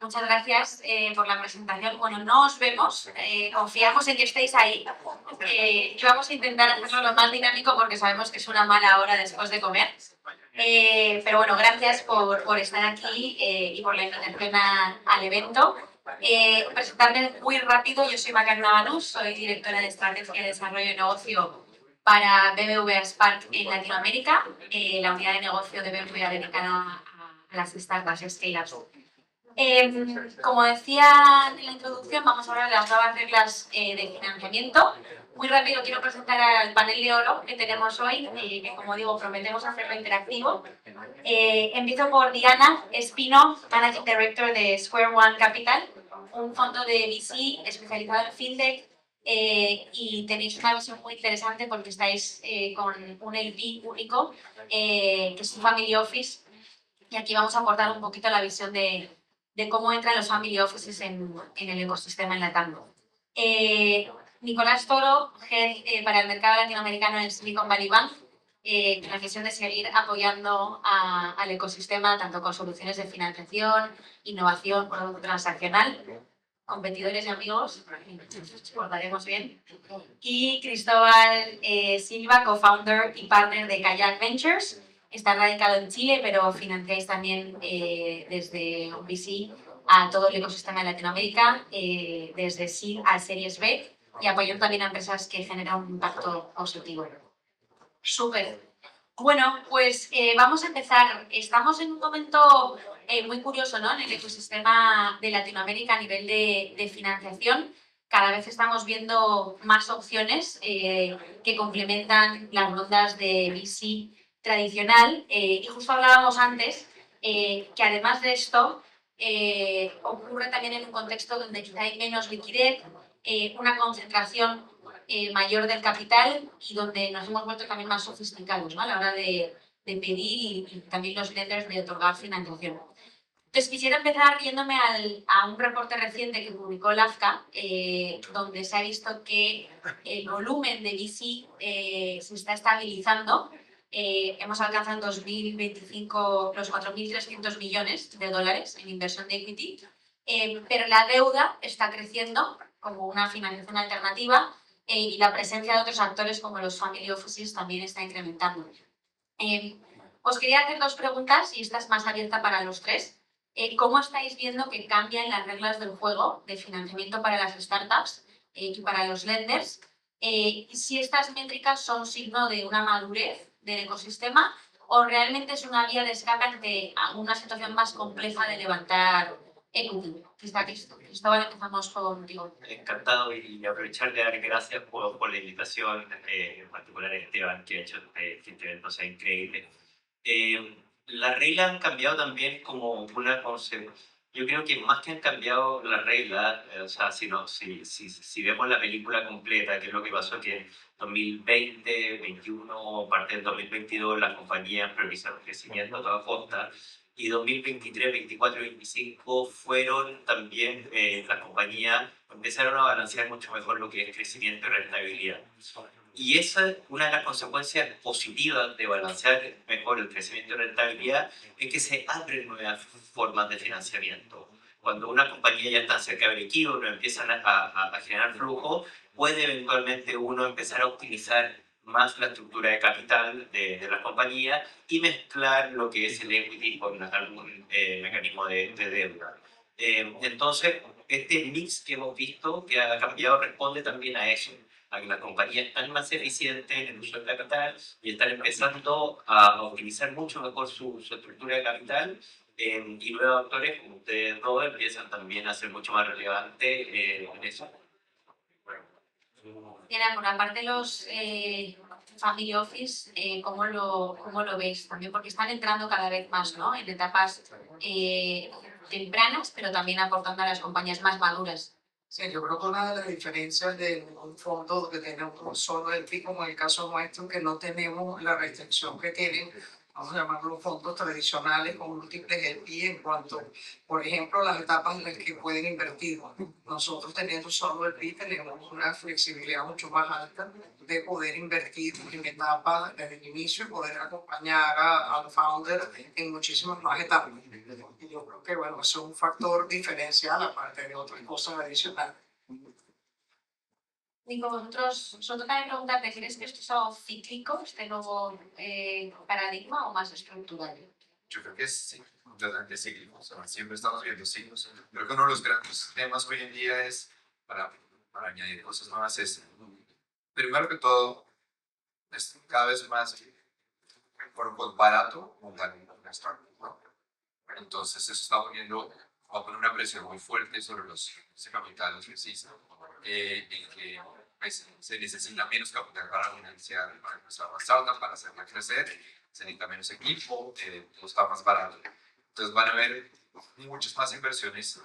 Muchas gracias por la presentación. Bueno, no os vemos, confiamos en que estéis ahí. Vamos a intentar hacerlo lo más dinámico porque sabemos que es una mala hora después de comer. Pero bueno, gracias por estar aquí y por la invitación al evento. Presentarme muy rápido, yo soy Macarena Banús, soy directora de Estrategia y Desarrollo de Negocio para BBVA Spark en Latinoamérica, la unidad de negocio de BBVA dedicada a las startups, scale-ups. Como decía en la introducción, vamos a hablar de las nuevas reglas de financiamiento. Muy rápido quiero presentar al panel de oro que tenemos hoy, que como digo, prometemos hacerlo interactivo. Empiezo por Diana Espino, Managing Director de Square One Capital, un fondo de VC especializado en FinTech, y tenéis una visión muy interesante porque estáis con un LP único, que es un Family Office, y aquí vamos a aportar un poquito la visión de cómo entran los family offices en el ecosistema en LATAM. Nicolás Toro, Head para el mercado latinoamericano en Silicon Valley Bank, con la misión de seguir apoyando al ecosistema tanto con soluciones de financiación, innovación, producto transaccional, competidores y amigos, nos portaremos bien. Y Cristóbal Silva, co-founder y partner de Kayak Ventures. Está radicado en Chile, pero financiáis también desde un VC a todo el ecosistema de Latinoamérica, desde SEED a Series B, y apoyando también a empresas que generan un impacto positivo. Súper. Bueno, pues vamos a empezar. Estamos en un momento muy curioso, ¿no?, en el ecosistema de Latinoamérica a nivel de financiación. Cada vez estamos viendo más opciones que complementan las rondas de VC tradicional. Y justo hablábamos antes que además de esto ocurre también en un contexto donde quizá hay menos liquidez, una concentración mayor del capital y donde nos hemos vuelto también más sofisticados, ¿no?, a la hora de pedir y también los lenders de otorgar financiación. Entonces quisiera empezar yéndome a un reporte reciente que publicó LAFCA, donde se ha visto que el volumen de VC se está estabilizando. Hemos alcanzado en 2025 los 4.300 millones de dólares en inversión de equity, pero la deuda está creciendo como una financiación alternativa, y la presencia de otros actores como los family offices también está incrementando. Os quería hacer dos preguntas y esta es más abierta para los tres. ¿Cómo estáis viendo que cambian las reglas del juego de financiamiento para las startups y para los lenders? Si estas métricas son signo de una madurez del ecosistema o realmente es una vía de escape ante alguna situación más compleja de levantar equity. Cristóbal, empezamos contigo. Encantado y aprovechar de dar gracias por la invitación, en particular a Esteban, que ha hecho este evento sea increíble. Las reglas han cambiado también como una concepción. Yo creo que más que han cambiado las reglas, o sea, si vemos la película completa, que es lo que pasó que en 2020, 2021, parte del 2022, las compañías priorizaron crecimiento a toda costa, y 2023, 24 y 25 fueron también las compañías empezaron a balancear mucho mejor lo que es crecimiento y rentabilidad. Y esa es una de las consecuencias positivas de balancear mejor el crecimiento y rentabilidad, es que se abren nuevas formas de financiamiento. Cuando una compañía ya está cerca del equilibrio, uno empieza a generar flujo, puede eventualmente uno empezar a optimizar más la estructura de capital de la compañía y mezclar lo que es el equity con algún mecanismo de deuda. Entonces, este mix que hemos visto que ha cambiado responde también a eso, a que las compañías están más eficientes en el uso del capital y están empezando a optimizar mucho mejor su estructura de capital, y nuevos actores como ustedes, Robert, empiezan también a ser mucho más relevantes en eso. Diana, por la parte de los family office, ¿cómo lo veis? También porque están entrando cada vez más, ¿no?, en etapas tempranas, pero también aportando a las compañías más maduras. Sí, yo creo que una de las diferencias de un fondo que tenemos solo el PIB, como en el caso nuestro, que no tenemos la restricción que tienen vamos a llamarlo fondos tradicionales con múltiples LP en cuanto, por ejemplo, las etapas en las que pueden invertir. Nosotros teniendo solo LP tenemos una flexibilidad mucho más alta de poder invertir en etapas desde el inicio y poder acompañar al founder en muchísimas más etapas. Y yo creo que, bueno, eso es un factor diferencial aparte de otras cosas adicionales. Nico, vosotros también preguntarte, ¿crees que esto es algo cíclico, este nuevo paradigma, o más estructural? Yo creo que es sí, completamente cíclico. O sea, siempre estamos viendo ciclos. Creo que uno de los grandes temas hoy en día es, para añadir cosas nuevas, es, primero que todo, es cada vez más barato montar una startup, ¿no? Entonces eso está poniendo, va a poner una presión muy fuerte sobre ese capital, los necesita, en que pues, se necesita menos capital para financiar para nuestra startup, para hacerla crecer, se necesita menos equipo, todo está más barato. Entonces van a haber muchas más inversiones o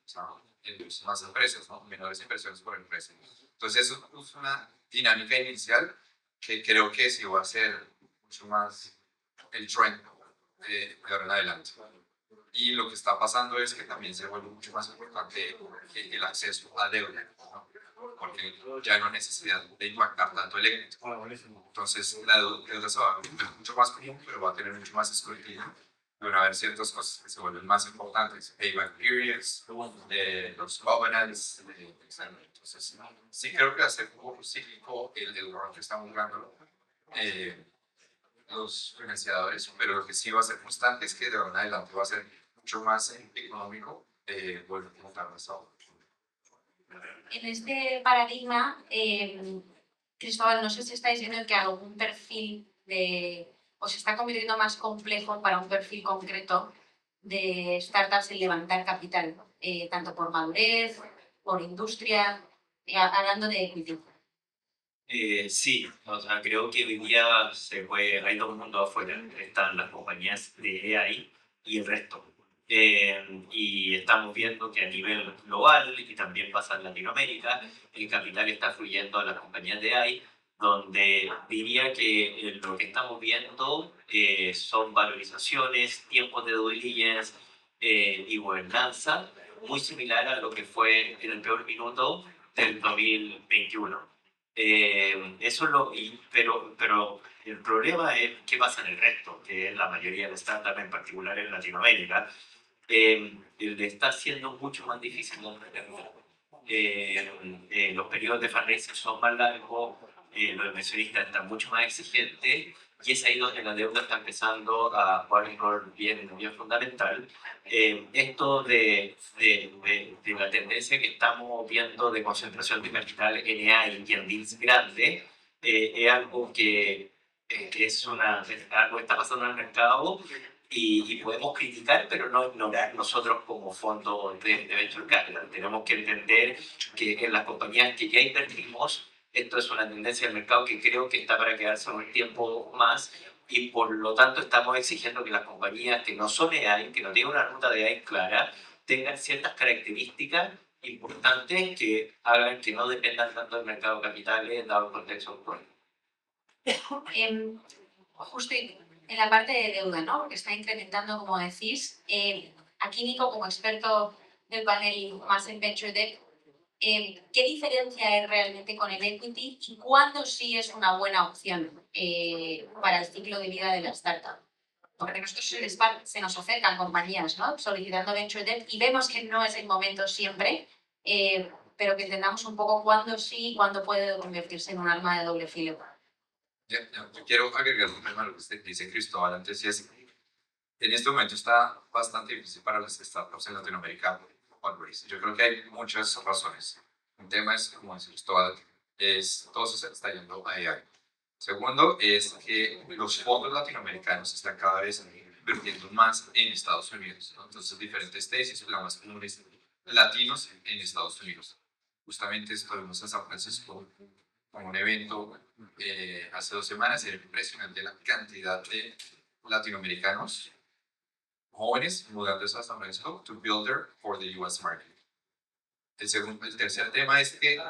sea, en más empresas, ¿no? Menores inversiones por empresa. Entonces eso es una dinámica inicial que creo que sí va a ser mucho más el trend de ahora en adelante. Y lo que está pasando es que también se vuelve mucho más importante el acceso a deuda, ¿no? Porque ya no hay necesidad de impactar tanto el equity. Entonces la deuda se va a volver mucho más común, pero va a tener mucho más escrutinio. Van a haber ciertas cosas que se vuelven más importantes, payback periods, los covenants, etc. Entonces sí creo que va a ser un poco cíclico el rol que estamos jugando los financiadores, pero lo que sí va a ser constante es que de ahora en adelante va a ser mucho más económico volver a montar las aulas. En este paradigma, Cristóbal, no sé si estáis viendo que algún perfil o se está convirtiendo más complejo para un perfil concreto de startups en levantar capital, tanto por madurez, por industria, hablando de equity. Sí, o sea, creo que hoy día hay dos mundos afuera. Están las compañías de AI y el resto. Y estamos viendo que a nivel global, y también pasa en Latinoamérica, el capital está fluyendo a las compañías de AI, donde diría que lo que estamos viendo son valorizaciones, tiempos de due diligence y gobernanza, muy similar a lo que fue en el peor minuto del 2021. Eso pero el problema es qué pasa en el resto, que es la mayoría de startups, en particular en Latinoamérica, le está siendo mucho más difícil emprender. Los periodos de fundraising son más largos, los inversionistas están mucho más exigentes, y es ahí donde la deuda está empezando a jugar un rol bien fundamental. Esto de la tendencia que estamos viendo de concentración de capital en AI y en deals grandes, es algo es algo que está pasando en el mercado, y podemos criticar, pero no ignorar nosotros como fondo de Venture Capital. Tenemos que entender que en las compañías que ya invertimos, esto es una tendencia del mercado que creo que está para quedarse un tiempo más, y por lo tanto estamos exigiendo que las compañías que no son AI, que no tienen una ruta de AI clara, tengan ciertas características importantes que hagan que no dependan tanto del mercado de capitales dado el contexto actual. Justo en la parte de deuda, ¿no? Porque está incrementando, como decís. Aquí, Nico, como experto del panel más en Venture Debt, ¿qué diferencia hay realmente con el equity y cuándo sí es una buena opción para el ciclo de vida de la startup? Porque a nosotros se nos acercan compañías, ¿no?, solicitando Venture Debt, y vemos que no es el momento siempre, pero que entendamos un poco cuándo sí y cuándo puede convertirse en un arma de doble filo. Yo quiero agregar un tema a lo que usted dice, Cristóbal, antes, y es, en este momento está bastante difícil para las startups en Latinoamérica. Yo creo que hay muchas razones. Un tema es, como dice Cristóbal, todo se está yendo a AI. Segundo es que los fondos latinoamericanos están cada vez invirtiendo más en Estados Unidos, ¿no? Entonces, diferentes tesis, las más comunes, latinos en Estados Unidos. Justamente estuvimos en San Francisco con un evento hace 2 semanas, y era impresionante la cantidad de latinoamericanos jóvenes mudándose a San Francisco to builder for the US market. El tercer tema es que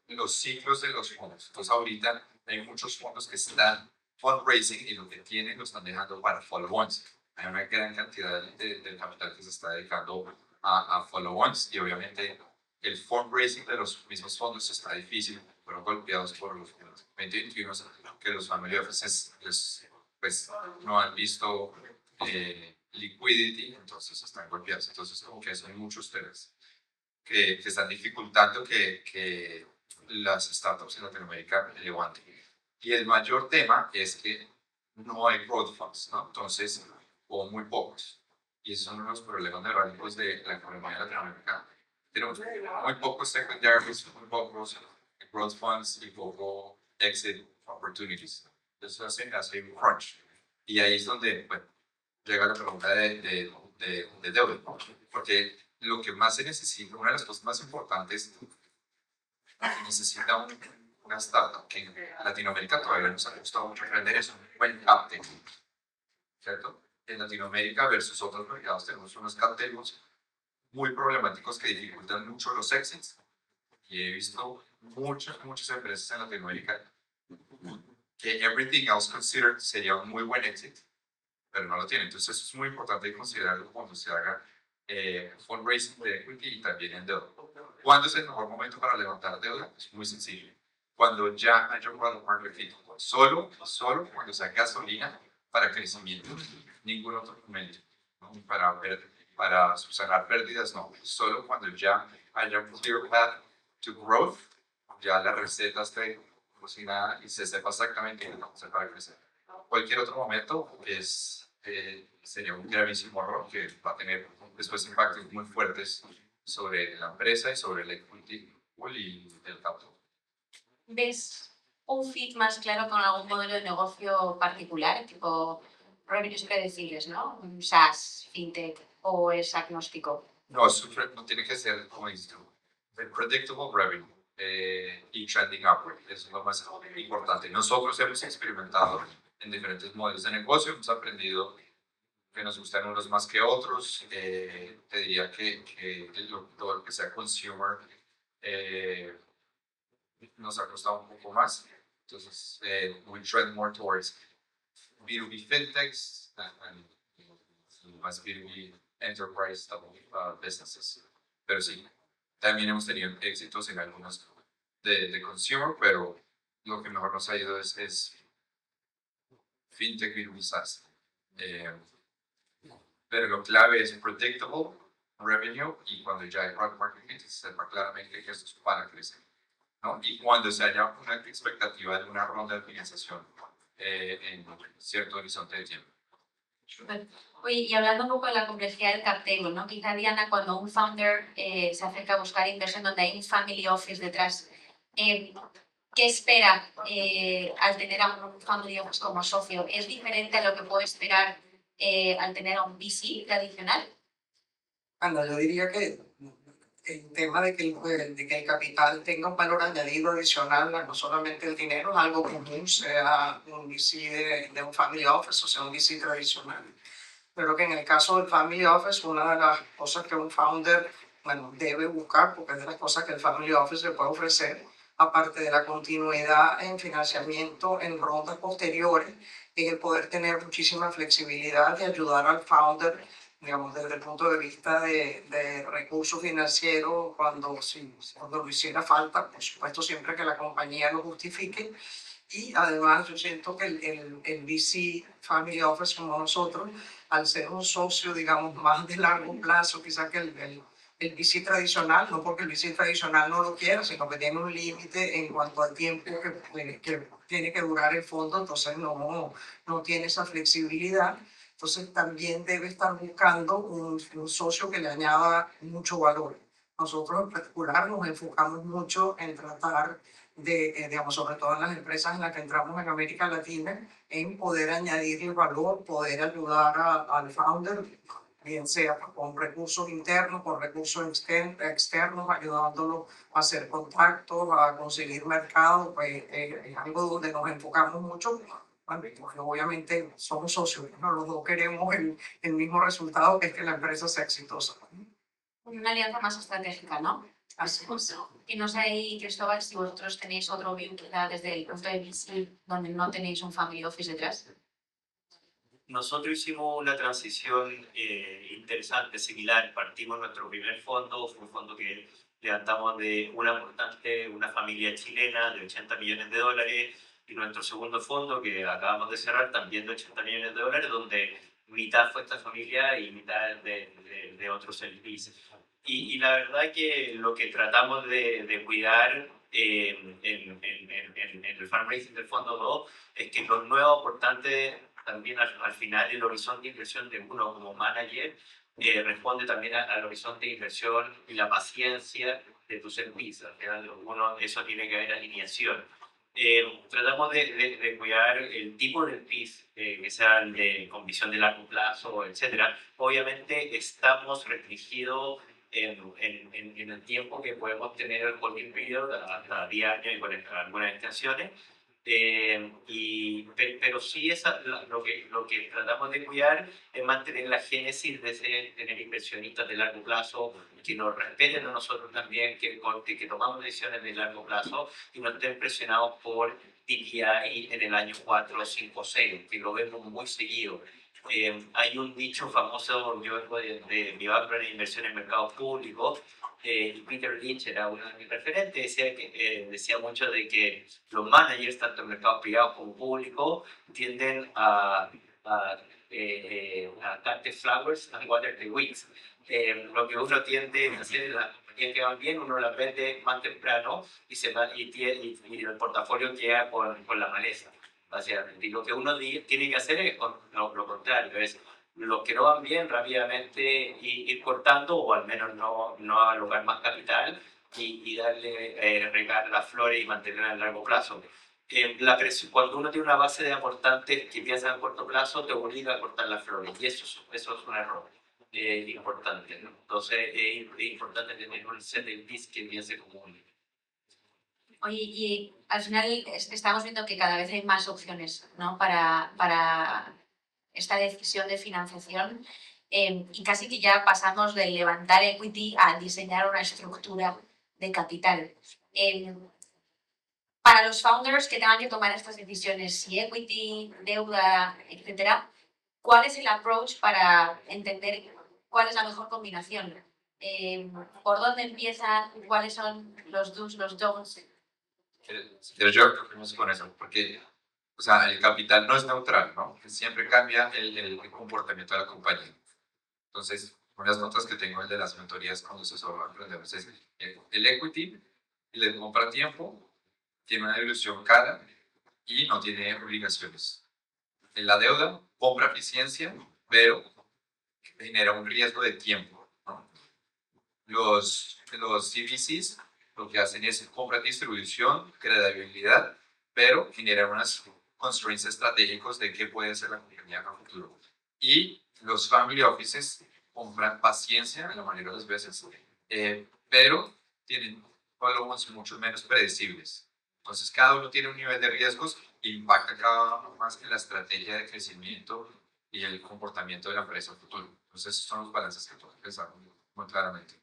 los ciclos de los fondos. Entonces ahorita hay muchos fondos que están fundraising y lo que tienen lo están dejando para follow-ons. Hay una gran cantidad de capital que se está dedicando a follow-ons y obviamente el fundraising de los mismos fondos está difícil, fueron golpeados por los 2021 que los family offices pues, no han visto liquidity, entonces están golpeados. Entonces como que eso hay muchos temas que están dificultando que las startups en Latinoamérica levanten. Y el mayor tema es que no hay growth funds, ¿no? Entonces, o muy pocos. Y esos son uno de los problemas neurálgicos de la economía latinoamericana. Tenemos muy pocos secondaries, muy pocos growth funds y poco exit opportunities. Eso hace un crunch. Y ahí es donde bueno, llega la pregunta de deuda. Porque lo que más se necesita, una de las cosas más importantes que necesita una startup, que en Latinoamérica todavía nos ha costado mucho aprender, es un buen cap table, ¿cierto? En Latinoamérica versus otros mercados tenemos unos cap tables muy problemáticos que dificultan mucho los exits. Y he visto muchas empresas en Latinoamérica que everything else considered sería un muy buen exit, pero no lo tienen. Entonces eso es muy importante considerarlo cuando se haga fundraising de equity y también en deuda. ¿Cuándo es el mejor momento para levantar deuda? Es muy sencillo. Cuando ya haya un product market fit. Solo cuando sea gasolina para crecimiento. Ningún otro momento. ¿No? Para subsanar pérdidas, no. Solo cuando ya haya un clear path to growth, ya la receta esté cocinada y se sepa exactamente qué vamos a hacer para crecer. Cualquier otro momento sería un gravísimo error que va a tener después impactos muy fuertes sobre la empresa y sobre el equity pool y el capital. ¿Ves un fit más claro con algún modelo de negocio particular, tipo revenues predecibles, ¿no? Un SaaS, fintech, o es agnóstico? No, no tiene que ser, como dices tú, el predictable revenue y trending upward. Eso es lo más importante. Nosotros hemos experimentado en diferentes modelos de negocio, hemos aprendido que nos gustan unos más que otros. Te diría que todo lo que sea consumer nos ha costado un poco más. Entonces, we trend more towards B2B fintechs and más B2B enterprise type of businesses. Pero sí, también hemos tenido éxitos en algunos de consumer, pero lo que mejor nos ha ido es fintech B2B SaaS. Pero lo clave es predictable revenue y cuando ya hay product market fit, se sepa claramente que esto es para crecer, ¿no? Y cuando se haya una expectativa de una ronda de financiación en cierto horizonte de tiempo. Oye, y hablando un poco de la complejidad del cap table, ¿no? Quizá, Diana, cuando un founder se acerca a buscar inversión donde hay un family office detrás, ¿qué espera al tener a un family office como socio? ¿Es diferente a lo que puede esperar al tener a un VC tradicional? Anda, yo diría que el tema de que el capital tenga un valor añadido adicional, no solamente el dinero, es algo común, sea un VC de un family office o sea un VC tradicional. Pero que en el caso del family office, una de las cosas que un founder debe buscar, porque es de las cosas que el family office le puede ofrecer, aparte de la continuidad en financiamiento en rondas posteriores, es el poder tener muchísima flexibilidad y ayudar al founder, digamos, desde el punto de vista de recursos financieros, cuando lo hiciera falta, por supuesto, siempre que la compañía lo justifique. Y además yo siento que el VC Family Office como nosotros, al ser un socio, digamos, más de largo plazo, quizás que el VC tradicional, no porque el VC tradicional no lo quiera, sino que tiene un límite en cuanto al tiempo que tiene que durar el fondo, entonces no tiene esa flexibilidad. Entonces también debe estar buscando un socio que le añada mucho valor. Nosotros en particular nos enfocamos mucho en tratar digamos, sobre todo en las empresas en las que entramos en América Latina, en poder añadir el valor, poder ayudar al founder, bien sea con recursos internos, con recursos externos, ayudándolo a hacer contactos, a conseguir mercado, pues es algo donde nos enfocamos mucho. Bueno, porque obviamente somos socios, ¿no? Los dos queremos el mismo resultado, que es que la empresa sea exitosa. Una alianza más estratégica, ¿no? Así es. Y no sé, Cristóbal, si vosotros tenéis otro view quizá desde el punto de vista donde no tenéis un family office detrás. Nosotros hicimos una transición interesante, similar. Partimos nuestro primer fondo, fue un fondo que levantamos de una familia chilena de 80 millones de dólares, y nuestro segundo fondo, que acabamos de cerrar, también de 80 millones de dólares, donde mitad fue esta familia y mitad de otros LPs. Y la verdad que lo que tratamos de cuidar en el fundraising del fondo 2 es que los nuevos aportantes también al final el horizonte de inversión de uno como manager responde también al horizonte de inversión y la paciencia de tus servicios. Al final uno, eso tiene que haber alineación. Tratamos de cuidar el tipo de PIS, que sea con visión de largo plazo, etcétera. Obviamente estamos restringidos en el tiempo que podemos tener el holding period hasta 10 años y con algunas extensiones. Pero sí lo que tratamos de cuidar es mantener la génesis de tener inversionistas de largo plazo que nos respeten a nosotros también, que tomamos decisiones de largo plazo y no estén presionados por DPI en el año 4, 5, 6, que lo vemos muy seguido. Hay un dicho famoso, yo vengo de mi background en inversión en mercados públicos, Peter Lynch era uno de mis referentes, decía mucho de que los managers, tanto en mercados privados como públicos, tienden a cut the flowers and water the weeds. Lo que uno tiende a hacer, las compañías que van bien, uno las vende más temprano y el portafolio queda con la maleza. Y lo que uno tiene que hacer es lo contrario, es los que no van bien rápidamente ir cortando o al menos no alocar más capital y darle, regar las flores y mantenerla a largo plazo. Cuando uno tiene una base de aportantes que piensan a corto plazo, te obliga a cortar las flores y eso es un error importante, ¿no? Entonces es importante tener un set de LPs que piense como un... Oye, y al final estamos viendo que cada vez hay más opciones, ¿no? Para esta decisión de financiación, y casi que ya pasamos de levantar equity a diseñar una estructura de capital. Para los founders que tengan que tomar estas decisiones, si equity, deuda, etcétera, ¿cuál es el approach para entender cuál es la mejor combinación? ¿Por dónde empiezan? ¿Cuáles son los do's, los don'ts? Pero yo creo que no con eso, porque o sea, el capital no es neutral, ¿no? Siempre cambia el comportamiento de la compañía. Entonces, unas notas que tengo el de las mentorías cuando se aprendemos es el equity, le compra tiempo, tiene una dilución cara y no tiene obligaciones. En la deuda, compra eficiencia, pero genera un riesgo de tiempo, ¿no? Los CVCs lo que hacen es compra distribución, credibilidad, pero generan unas constraints estratégicos de qué puede ser la compañía en el futuro. Y los family offices compran paciencia en la mayoría de las veces, pero tienen followers mucho menos predecibles. Entonces cada uno tiene un nivel de riesgos que impacta cada uno más en la estrategia de crecimiento y el comportamiento de la empresa en el futuro. Entonces esos son los balances que tenemos que pensar muy claramente.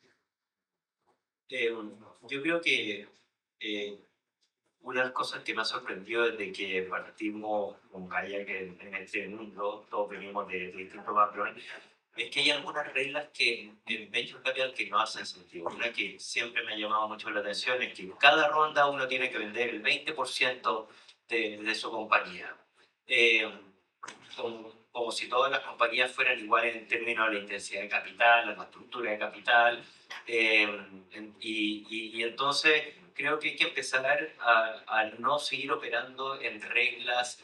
Yo creo que una de las cosas que me ha sorprendido desde que partimos con Kayak en este mundo, todos venimos de distintos backgrounds, es que hay algunas reglas que en Venture Capital que no hacen sentido. Una que siempre me ha llamado mucho la atención es que en cada ronda uno tiene que vender el 20% de su compañía. Como si todas las compañías fueran iguales en términos de la intensidad de capital, la estructura de capital. Y entonces creo que hay que empezar a no seguir operando en reglas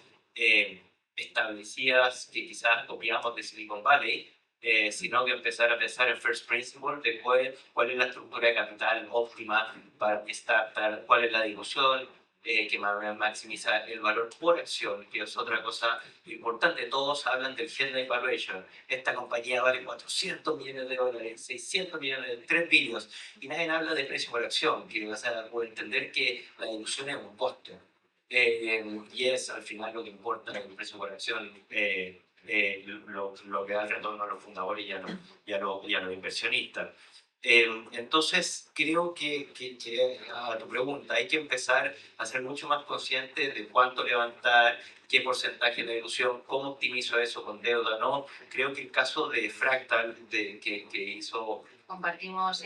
establecidas que quizás copiamos de Silicon Valley, sino que empezar a pensar en first principle de cuál es la estructura de capital óptima para startup, cuál es la dilución que maximiza el valor por acción, que es otra cosa importante. Todos hablan del headline valuation. Esta compañía vale 400 millones de dólares, 600 millones, 3 billones, y nadie habla de precio por acción, que vas a entender que la dilución es un costo. Y es al final lo que importa, el precio por acción, lo que da el retorno a los fundadores y a los inversionistas. Entonces, creo que a tu pregunta, hay que empezar a ser mucho más consciente de cuánto levantar, qué porcentaje de ilusión, cómo optimizo eso con deuda, ¿no? Creo que el caso de Fractal, que hizo, compartimos,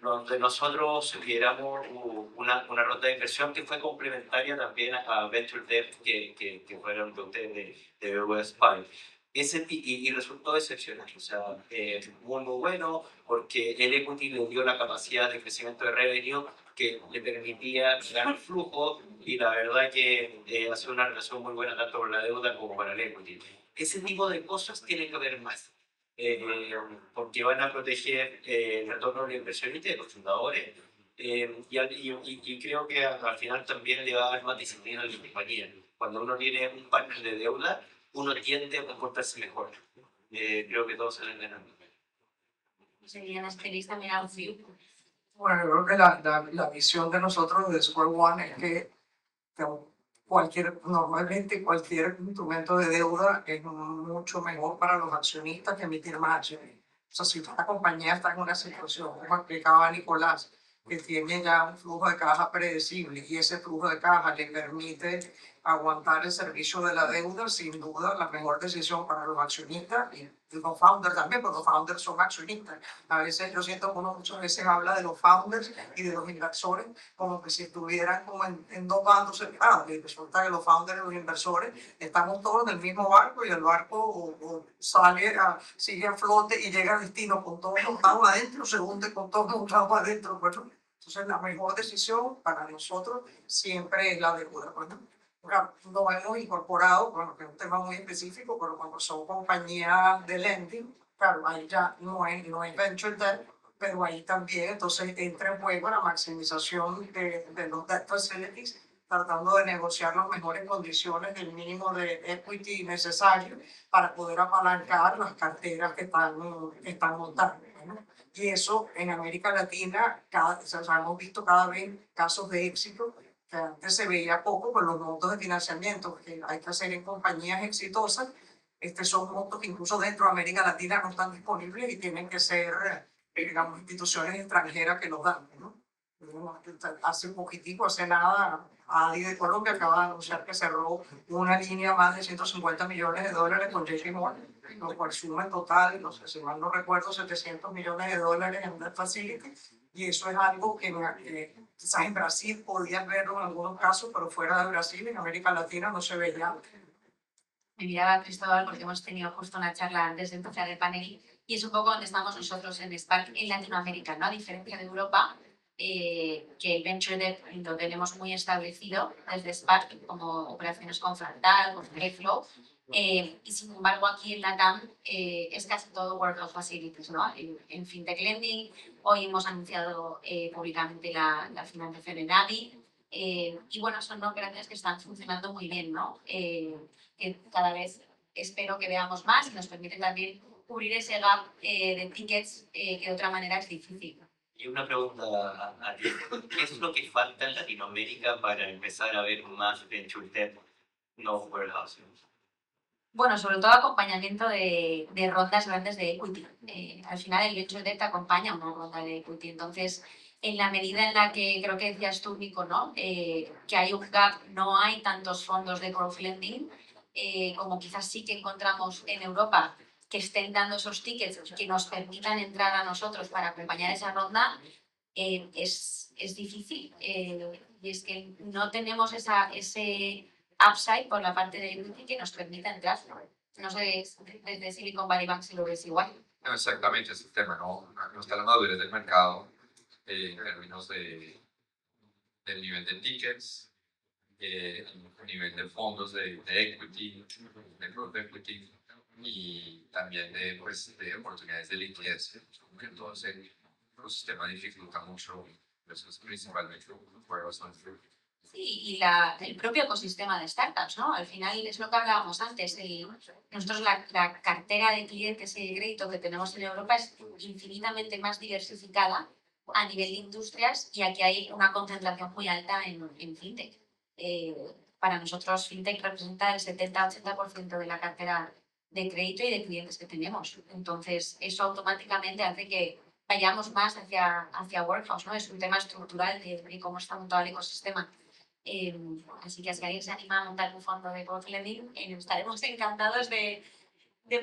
donde nosotros hubiéramos una ronda de inversión que fue complementaria también a Venture Debt que fueron de ustedes de BWS Fund. Y resultó excepcional, o sea, muy bueno, porque el equity le dio la capacidad de crecimiento de revenue que le permitía ganar flujo y la verdad que hace una relación muy buena tanto con la deuda como para el equity. Ese tipo de cosas tienen que ver más, porque van a proteger el retorno de los inversionistas y de los fundadores. Y creo que al final también le va a dar más disciplina a la compañía. Cuando uno tiene un partner de deuda, uno tiende a comportarse mejor. Creo que todos se lo entienden. Serían feliz también al fin. Bueno, yo creo que la visión de nosotros de Square One es que normalmente cualquier instrumento de deuda es mucho mejor para los accionistas que emitir más acciones. O sea, si una compañía está en una situación, como explicaba Nicolás, que tiene ya un flujo de caja predecible y ese flujo de caja le permite aguantar el servicio de la deuda, sin duda la mejor decisión para los accionistas y los founders también, porque los founders son accionistas. A veces yo siento que uno muchas veces habla de los founders y de los inversores como que si estuvieran como en dos bandos separados, y resulta que los founders y los inversores estamos todos en el mismo barco y el barco sigue a flote y llega a destino con todos montados adentro, se hunde con todos montados adentro. Bueno, entonces la mejor decisión para nosotros siempre es la deuda. Bueno, lo hemos incorporado, bueno, que es un tema muy específico, pero cuando son compañías de lending, claro, ahí ya no es venture debt, pero ahí también entonces entra en juego la maximización de los debt facilities, tratando de negociar las mejores condiciones del mínimo de equity necesario para poder apalancar las carteras que están montando, ¿no? Y eso en América Latina, hemos visto cada vez casos de éxito que antes se veía poco por los montos de financiamiento que hay que hacer en compañías exitosas. Son montos que incluso dentro de América Latina no están disponibles y tienen que ser, digamos, instituciones extranjeras que los dan, ¿no? Hace un poquitico, hace nada, Adi de Colombia acaba de anunciar que cerró una línea más de $150 millones con JP Morgan, lo cual suma en total, no sé si mal no recuerdo, $700 millones en Debt Facility, y eso es algo que quizás en Brasil podías verlo en algunos casos, pero fuera de Brasil, en América Latina no se veía. Me miraba Cristóbal porque hemos tenido justo una charla antes de empezar el panel y es un poco donde estamos nosotros en Spark en Latinoamérica, ¿no? A diferencia de Europa, que el Venture Debt lo tenemos muy establecido desde Spark como operaciones con Fractal, con Airflow, y sin embargo aquí en la CAM es casi todo Workout Facilities, ¿no? En FinTech Lending, hoy hemos anunciado públicamente la financiación en ADI, y bueno, son operaciones que están funcionando muy bien, ¿no? Que cada vez espero que veamos más y nos permiten también cubrir ese gap de tickets que de otra manera es difícil. Y una pregunta a ti, ¿qué es lo que falta en Latinoamérica para empezar a ver más venture debt, no warehousing? Bueno, sobre todo acompañamiento de rondas grandes de equity. Al final el venture debt acompaña una ronda de equity, entonces en la medida en la que creo que decías tú, Nico, ¿no? Que hay un gap, no hay tantos fondos de crowdlending como quizás sí que encontramos en Europa que estén dando esos tickets que nos permitan entrar a nosotros para acompañar esa ronda, es difícil. Y es que no tenemos ese upside por la parte de equity que nos permita entrar. No sé desde Silicon Valley Bank si lo ves igual. No, exactamente, ese es el tema, ¿no? No está la madurez del mercado en términos del nivel de tickets, el nivel de fondos de equity, de growth equity y también de oportunidades de liquidez. Entonces, el ecosistema dificulta mucho, eso es principalmente juegos on free. Sí, y el propio ecosistema de startups, ¿no? Al final es lo que hablábamos antes. Nosotros la cartera de clientes y de crédito que tenemos en Europa es infinitamente más diversificada a nivel de industrias y aquí hay una concentración muy alta en fintech. Para nosotros fintech representa el 70-80% de la cartera de crédito y de clientes que tenemos. Entonces eso automáticamente hace que vayamos más hacia workflows, ¿no? Es un tema estructural de cómo está montado el ecosistema. Así que si alguien se anima a montar un fondo de co-lending, estaremos encantados de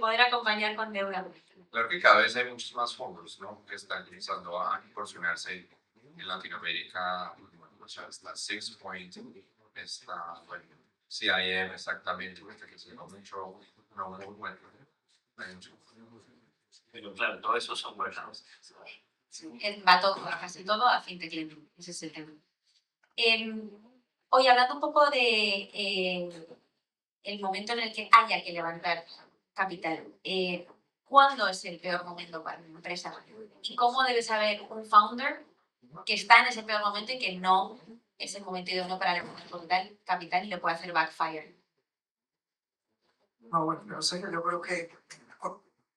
poder acompañar con deuda. Claro que cada vez hay muchos más fondos, ¿no? Que están empezando a incursionarse en Latinoamérica. O sea, está Six Point, está, bueno, CIM exactamente, que se mucho, no muy bueno. Hay mucho. Pero claro, todo eso son buenas. Va todo, casi todo a fintech lending, ese es el tema. Hoy hablando un poco de el momento en el que haya que levantar capital, ¿cuándo es el peor momento para una empresa? ¿Y cómo debe saber un founder que está en ese peor momento y que no es el momento idóneo para levantar capital y le puede hacer backfire? No, bueno, no sé, yo creo que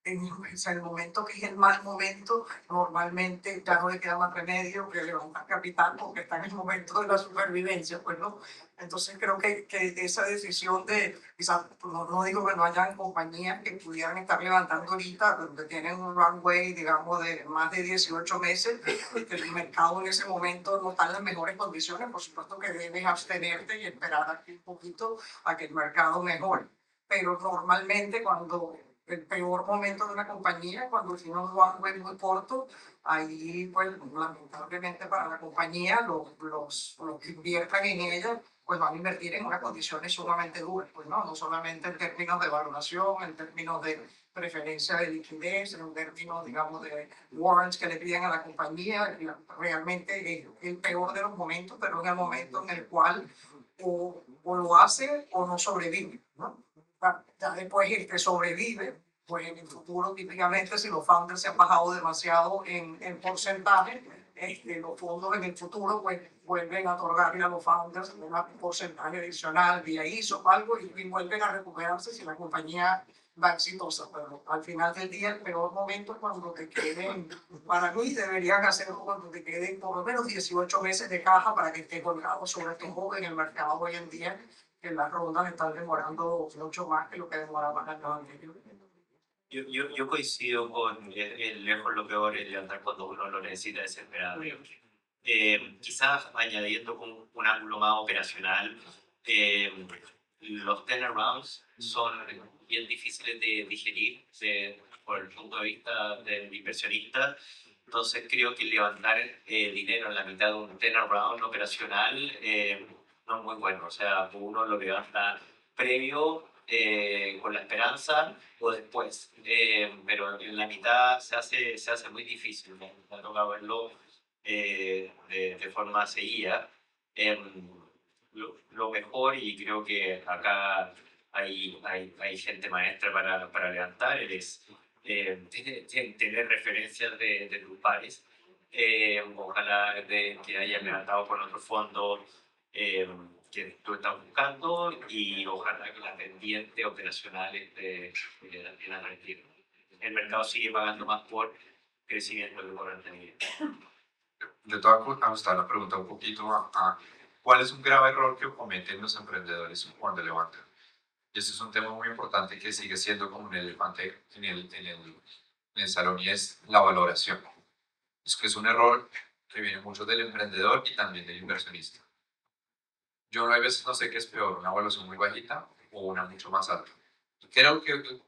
en el momento que es el mal momento, normalmente ya no le queda más remedio que levantar capital porque está en el momento de la supervivencia, pues no. Entonces creo que esa decisión de, quizás no digo que no hayan compañías que pudieran estar levantando ahorita, donde tienen un runway, digamos, de más de 18 meses, que el mercado en ese momento no está en las mejores condiciones, por supuesto que debes abstenerte y esperar aquí un poquito a que el mercado mejore. Pero normalmente cuando el peor momento de una compañía, cuando tiene un runway muy corto, ahí pues lamentablemente para la compañía los que inviertan en ella pues van a invertir en unas condiciones sumamente duras, pues no solamente en términos de valoración, en términos de preferencia de liquidez, en términos, digamos, de warrants que le piden a la compañía, realmente es el peor de los momentos, pero es el momento en el cual o lo hace o no sobrevive, ¿no? Ya después el que sobrevive, pues en el futuro típicamente si los founders se han bajado demasiado en porcentaje, los fondos en el futuro pues vuelven a otorgarle a los founders un porcentaje adicional vía ISO o algo y vuelven a recuperarse si la compañía va exitosa. Pero al final del día el peor momento es cuando te queden, para mí deberían hacerlo cuando te queden por lo menos 18 meses de caja para que estés colgado, sobre todo en el mercado hoy en día, que las rondas están demorando mucho más que lo que demoraban años anteriores. Yo coincido con el lejos lo peor es levantar cuando uno lo necesita desesperadamente. Quizás añadiendo un ángulo más operacional, los turnarounds son bien difíciles de digerir por el punto de vista del inversionista. Entonces creo que levantar dinero en la mitad de un turnaround operacional no es muy bueno. O sea, uno lo levanta previo con la esperanza o después. Pero en la mitad se hace muy difícil. Me toca verlo de forma seguida. Lo mejor, y creo que acá hay gente maestra para levantar, es tener referencias de tus pares. Ojalá que hayan levantado con otro fondo que tú estás buscando y ojalá que la pendiente operacional esté bien al retiro. El mercado sigue pagando más por crecimiento que por mantenimiento. Yo te voy a ajustar la pregunta un poquito a cuál es un grave error que cometen los emprendedores cuando levantan. Y ese es un tema muy importante que sigue siendo como un elefante en el salón y es la valoración. Es que es un error que viene mucho del emprendedor y también del inversionista. Yo a veces no sé qué es peor, una evaluación muy bajita o una mucho más alta. Creo que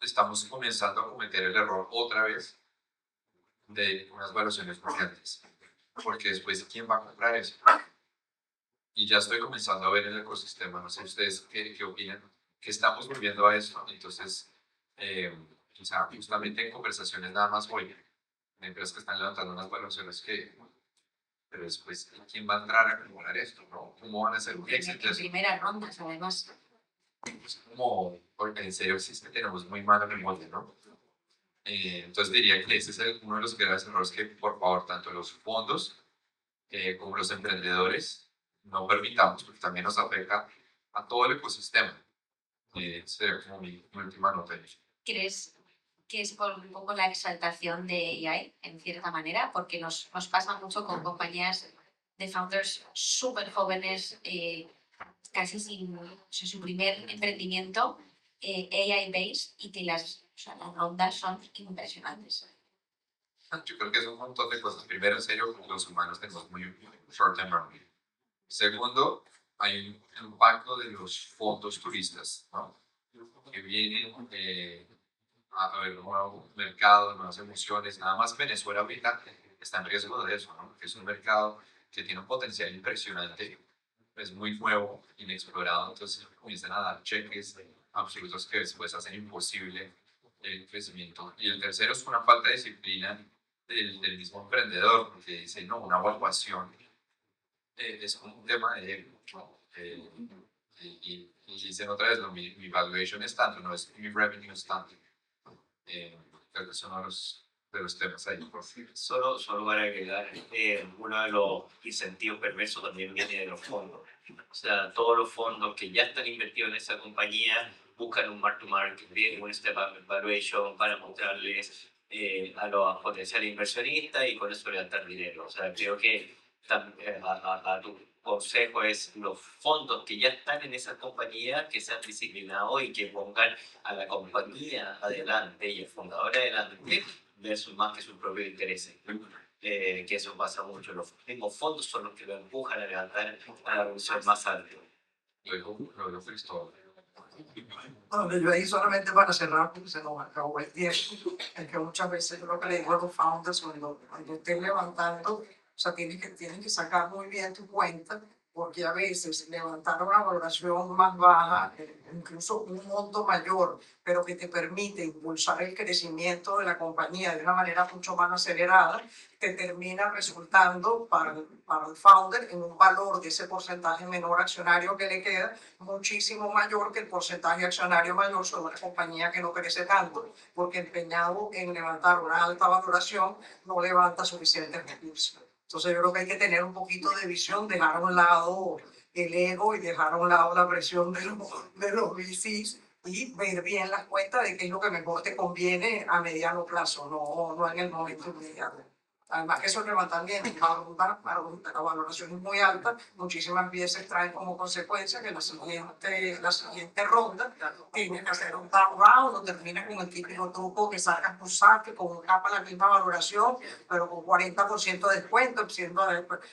estamos comenzando a cometer el error otra vez de unas evaluaciones muy altas, porque después ¿quién va a comprar eso? Y ya estoy comenzando a ver el ecosistema, no sé ustedes qué opinan, que estamos volviendo a eso, entonces, o sea, justamente en conversaciones nada más hoy, de empresas que están levantando unas evaluaciones pero después, ¿quién va a entrar a comprar esto? ¿No? ¿Cómo van a ser un éxito? En primera ronda, además. Es como, porque en serio existe, tenemos muy mala memoria, ¿no? Entonces diría que ese es uno de los graves errores que, por favor, tanto los fondos como los emprendedores no permitamos, porque también nos afecta a todo el ecosistema. Sería como mi última nota. ¿Crees que es por un poco la exaltación de AI, en cierta manera? Porque nos pasa mucho con compañías de founders súper jóvenes, casi sin su primer emprendimiento AI-based y que las rondas son impresionantes. Yo creo que es un montón de cosas. Primero, en serio, los humanos tenemos muy short term memory. Segundo, hay un impacto de los fondos turistas, ¿no? Que vienen a ver un nuevo mercado, nuevas emociones. Nada más Venezuela ahorita está en riesgo de eso, ¿no? Que es un mercado que tiene un potencial impresionante, es muy nuevo, inexplorado, entonces comienzan a dar cheques absolutos que después hacen imposible el crecimiento. Y el tercero es una falta de disciplina del mismo emprendedor, porque dice, no, una evaluación es como un tema de ego, ¿no? Y dicen otra vez, no, mi valuation es tanto, no es mi revenue es tanto. Creo que son de los temas ahí. Solo para agregar, uno de los incentivos perversos también viene de los fondos. O sea, todos los fondos que ya están invertidos en esa compañía buscan un mark-to-market, un step-up valuation para mostrarles a los potenciales inversionistas y con eso levantar dinero. O sea, creo que a tu consejo es los fondos que ya están en esa compañía que sean disciplinados y que pongan a la compañía adelante y el fundador adelante versus más que sus propios intereses. Que eso pasa mucho. Los mismos fondos son los que lo empujan a levantar a la revolución más alta. Lo digo Cristóbal. Bueno, yo ahí solamente para cerrar, porque se nos acabó el tiempo, es que muchas veces yo lo que le digo a los founders cuando estén levantando, o sea, tienen que sacar muy bien tu cuenta, porque a veces levantar una valoración más baja, incluso un monto mayor, pero que te permite impulsar el crecimiento de la compañía de una manera mucho más acelerada, te termina resultando para el founder en un valor de ese porcentaje menor accionario que le queda, muchísimo mayor que el porcentaje accionario mayor sobre una compañía que no crece tanto, porque empeñado en levantar una alta valoración no levanta suficientes recursos. Entonces yo creo que hay que tener un poquito de visión, dejar a un lado el ego y dejar a un lado la presión de los VCs y ver bien las cuentas de qué es lo que mejor te conviene a mediano plazo, no en el momento inmediato. Además que esos levantamientos, la valoración es muy alta, muchísimas piezas traen como consecuencia que la siguiente ronda tienes que hacer un down round o termina con el típico truco que sacas tu saque con un capa la misma valoración, pero con 40% de descuento,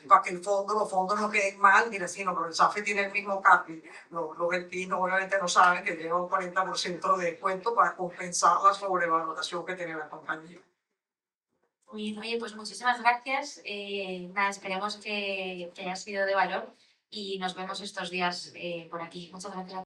para que los fondos no queden mal, mira, sino pero el SAFE tiene el mismo cap. Los LPs obviamente no saben que lleva un 40% de descuento para compensar la sobrevaloración que tiene la compañía. Muy bien, oye, pues muchísimas gracias. Nada, esperemos que haya sido de valor y nos vemos estos días por aquí. Muchas gracias.